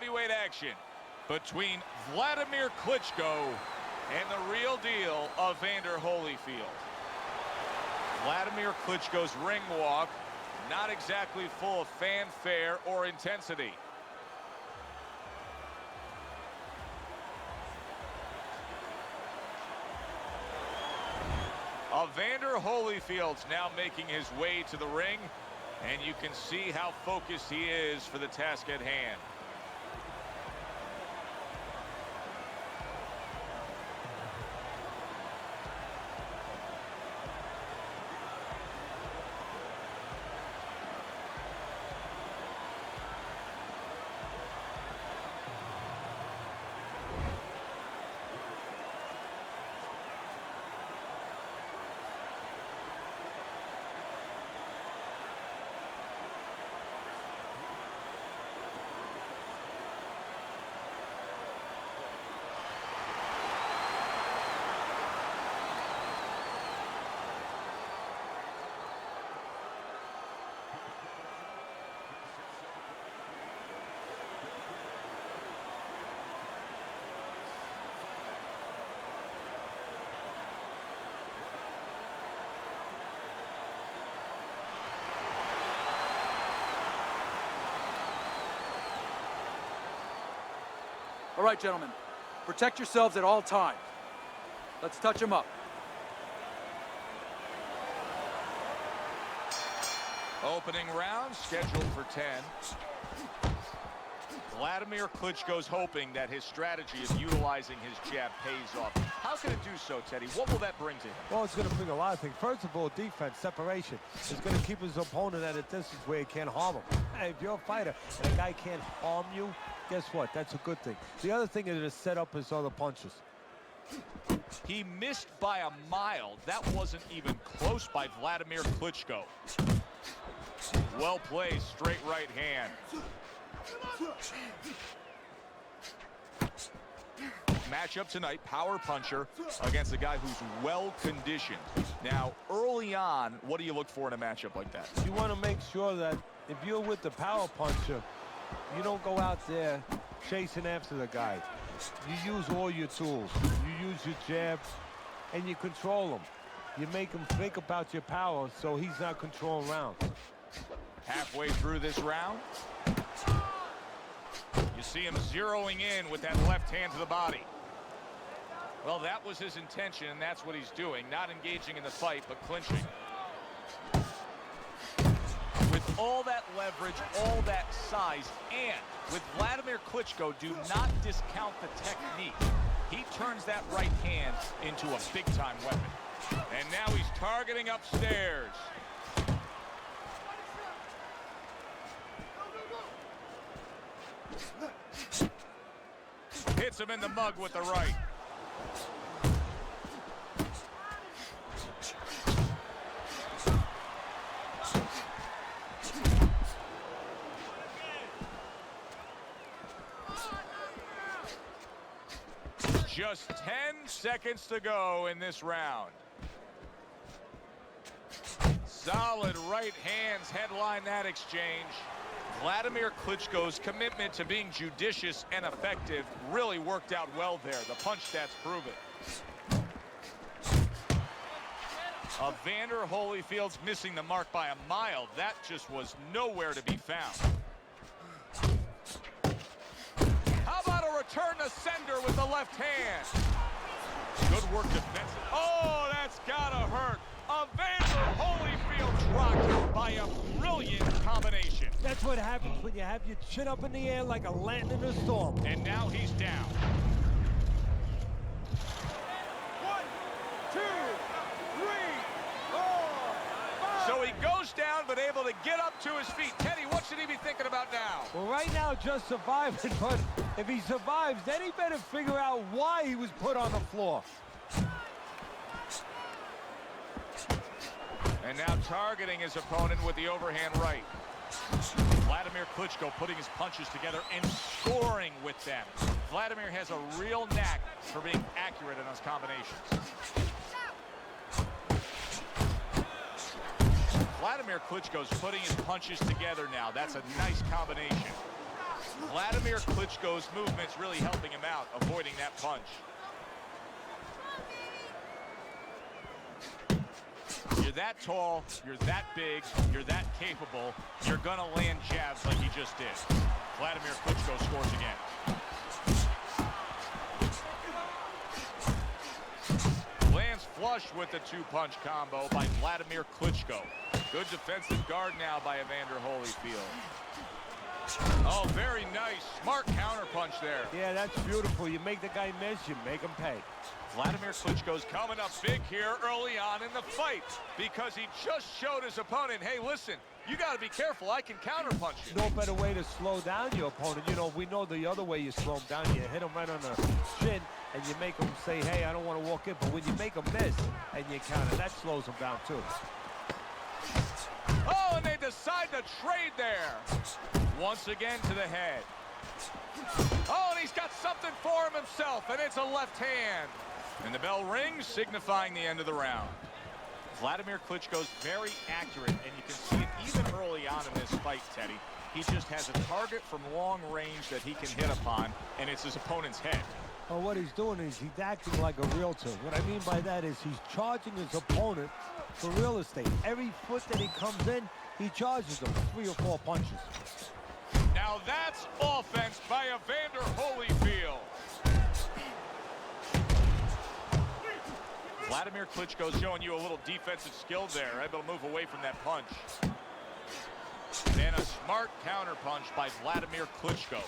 heavyweight action between Wladimir Klitschko and the real deal, Evander Holyfield. Wladimir Klitschko's ring walk, not exactly full of fanfare or intensity. Evander Holyfield's now making his way to the ring, and you can see how focused he is for the task at hand. All right, gentlemen, protect yourselves at all times. Let's touch them up. Opening round scheduled for 10. Wladimir Klitschko's hoping that his strategy of utilizing his jab pays off. How can it do so, Teddy? What will that bring to him? Well, it's going to bring a lot of things. First of all, defense, separation. It's going to keep his opponent at a distance where he can't harm him. Hey, if you're a fighter and a guy can't harm you, guess what? That's a good thing. The other thing is to set up his other punches. He missed by a mile. That wasn't even close by Wladimir Klitschko. Well played, straight right hand. Matchup tonight, power puncher against a guy who's well conditioned. Now, early on, what do you look for in a matchup like that? You want to make sure that if you're with the power puncher, you don't go out there chasing after the guy. You use all your tools. You use your jabs, and you control him. You make him think about your power so he's not controlling rounds. Halfway through this round, you see him zeroing in with that left hand to the body. Well, that was his intention, and that's what he's doing. Not engaging in the fight, but clinching. With all that leverage, all that size, and with Wladimir Klitschko, do not discount the technique. He turns that right hand into a big-time weapon. And now he's targeting upstairs. Hits him in the mug with the right. Just 10 seconds to go in this round. Solid right hands headline that exchange. Wladimir Klitschko's commitment to being judicious and effective really worked out well there. The punch stats prove it. Evander Holyfield's missing the mark by a mile. That just was nowhere to be found. How about a return to sender with the left hand? Good work defensively. Oh, that's gotta hurt. Evander Holyfield rocked by a brilliant combination. That's what happens when you have your chin up in the air like a lantern in a storm. And now he's down. 1, 2, 3, 4, 5. So he goes down, but able to get up to his feet. Teddy, what should he be thinking about now? Well, right now, just surviving, but if he survives, then he better figure out why he was put on the floor. And now targeting his opponent with the overhand right. Wladimir Klitschko putting his punches together and scoring with them. Wladimir has a real knack for being accurate in his combinations. Wladimir Klitschko's putting his punches together now. That's a nice combination. Wladimir Klitschko's movement's really helping him out, avoiding that punch. You're that tall, you're that big, you're that capable, you're gonna land jabs like he just did. Wladimir Klitschko scores again. Lands flush with the two-punch combo by Wladimir Klitschko. Good defensive guard now by Evander Holyfield. Oh, very nice. Smart counterpunch there. Yeah, that's beautiful. You make the guy miss, you make him pay. Vladimir Klitschko's coming up big here early on in the fight because he just showed his opponent, hey, listen, you got to be careful. I can counterpunch you. No better way to slow down your opponent. You know, we know the other way you slow him down. You hit him right on the chin, and you make him say, hey, I don't want to walk in. But when you make him miss and you counter, that slows him down, too. Oh, and they decide to trade there. Once again to the head. Oh, and he's got something for him himself, and it's a left hand. And the bell rings, signifying the end of the round. Wladimir Klitschko's very accurate, and you can see it even early on in this fight, Teddy. He just has a target from long range that he can hit upon, and it's his opponent's head. Well, what he's doing is he's acting like a realtor. What I mean by that is he's charging his opponent for real estate. Every foot that he comes in, he charges him 3 or 4 punches. Now that's offense by Evander Holyfield. Wladimir Klitschko's showing you a little defensive skill there, able to move away from that punch. And a smart counterpunch by Wladimir Klitschko.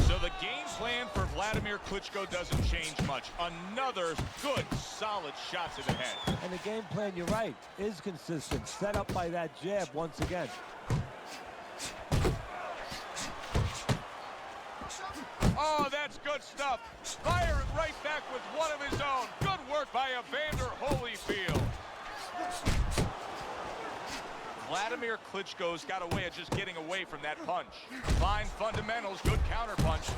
So the game plan for Wladimir Klitschko doesn't change much. Another good, solid shot to the head. And the game plan, you're right, is consistent. Set up by that jab once again. Oh, that's good stuff. Firing right back with one of his own. Good work by Evander Holyfield. Wladimir Klitschko's got a way of just getting away from that punch. Fine fundamentals, good counterpunch.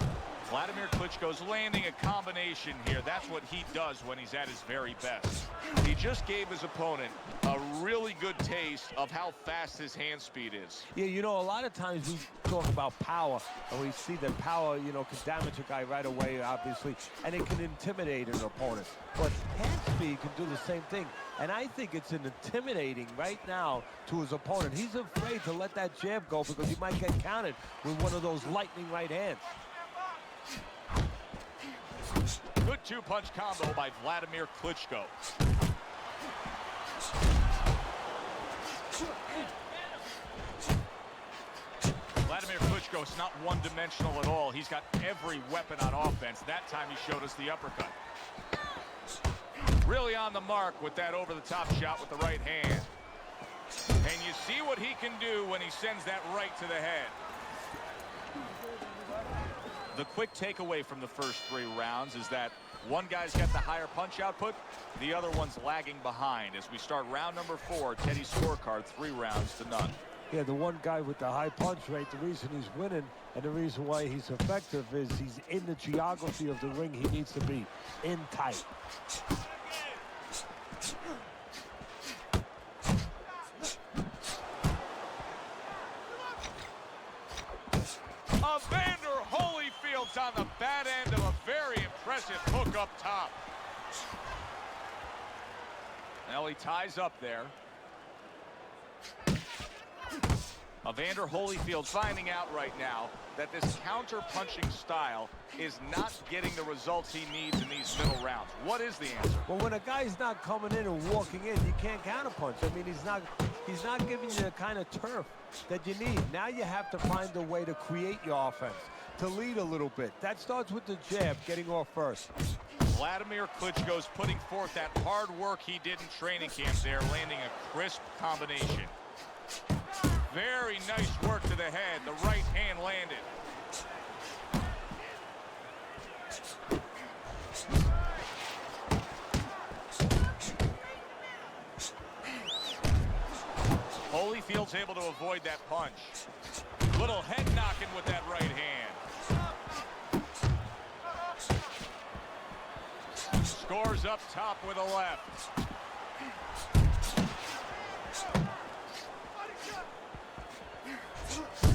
Wladimir Klitschko's landing a combination here. That's what he does when he's at his very best. He just gave his opponent a really good taste of how fast his hand speed is. Yeah, you know, a lot of times we talk about power, and we see that power, you know, can damage a guy right away, obviously, and it can intimidate an opponent. But hand speed can do the same thing, and I think it's intimidating right now to his opponent. He's afraid to let that jab go because he might get countered with one of those lightning right hands. Good two-punch combo by Wladimir Klitschko. Wladimir Klitschko is not one-dimensional at all. He's got every weapon on offense. That time he showed us the uppercut. Really on the mark with that over-the-top shot with the right hand. And you see what he can do when he sends that right to the head. The quick takeaway from the first 3 rounds is that one guy's got the higher punch output, the other one's lagging behind. As we start round number 4, Teddy's scorecard, 3 rounds to none. Yeah, the one guy with the high punch rate, the reason he's winning and the reason why he's effective is he's in the geography of the ring he needs to be, in tight. Evander Holyfield's on the bad end of a very impressive hook up top. Now he ties up there. Evander Holyfield's finding out right now that this counter-punching style is not getting the results he needs in these middle rounds. What is the answer? Well, when a guy's not coming in and walking in, you can't counterpunch. I mean, he's not giving you the kind of turf that you need. Now you have to find a way to create your offense, to lead a little bit. That starts with the jab, getting off first. Wladimir Klitschko's putting forth that hard work he did in training camp there, landing a crisp combination. Very nice work to the head. The right hand landed. Holyfield's able to avoid that punch. Little head knocking with that right hand. Scores up top with a left.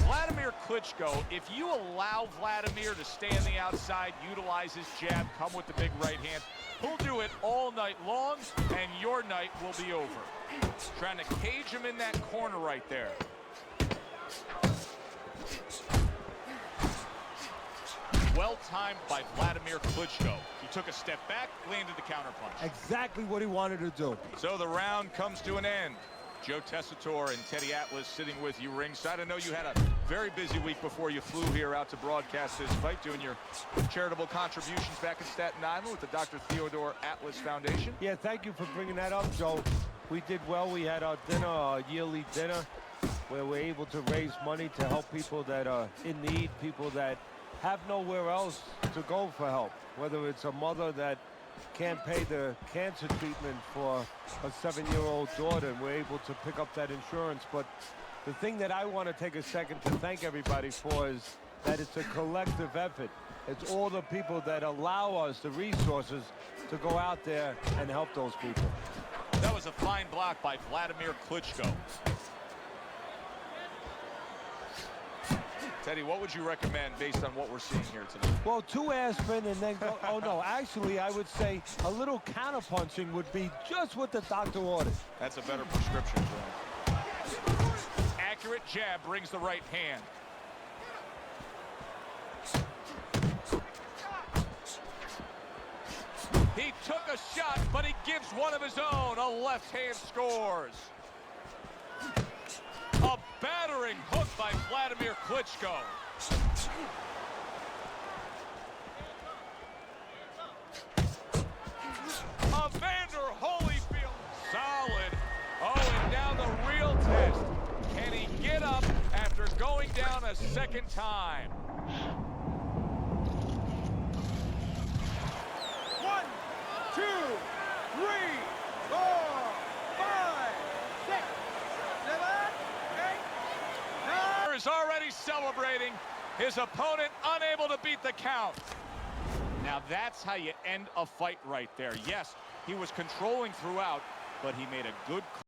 Vladimir Wladimir Klitschko, if you allow Vladimir to stay on the outside, utilize his jab, come with the big right hand, he'll do it all night long, and your night will be over. Trying to cage him in that corner right there. Well timed by Wladimir Klitschko. He took a step back, landed the counterpunch. Exactly what he wanted to do. So the round comes to an end. Joe Tessitore and Teddy Atlas sitting with you ringside. I know you had a very busy week before you flew here out to broadcast this fight, doing your charitable contributions back in Staten Island with the Dr. Theodore Atlas Foundation. Yeah, thank you for bringing that up, Joe. We did well. We had our dinner, our yearly dinner, where we're able to raise money to help people that are in need, people that have nowhere else to go for help, whether it's a mother that can't pay the cancer treatment for a 7-year-old daughter, and we're able to pick up that insurance. But the thing that I want to take a second to thank everybody for is that it's a collective effort. It's all the people that allow us the resources to go out there and help those people. That was a fine block by Wladimir Klitschko. Teddy, what would you recommend based on what we're seeing here tonight? Well, 2 aspirin and then go, oh no, actually I would say a little counterpunching would be just what the doctor ordered. That's a better prescription for him. Accurate jab brings the right hand. He took a shot, but he gives one of his own. A left hand scores. A battering hook by Wladimir Klitschko. Evander Holyfield. Solid. Oh, and now the real test. Can he get up after going down a second time? 1, 2, 3, 4, 5, 6, 7, 8, 9. Is already celebrating. His opponent unable to beat the count. Now that's how you end a fight right there. Yes, he was controlling throughout, but he made a good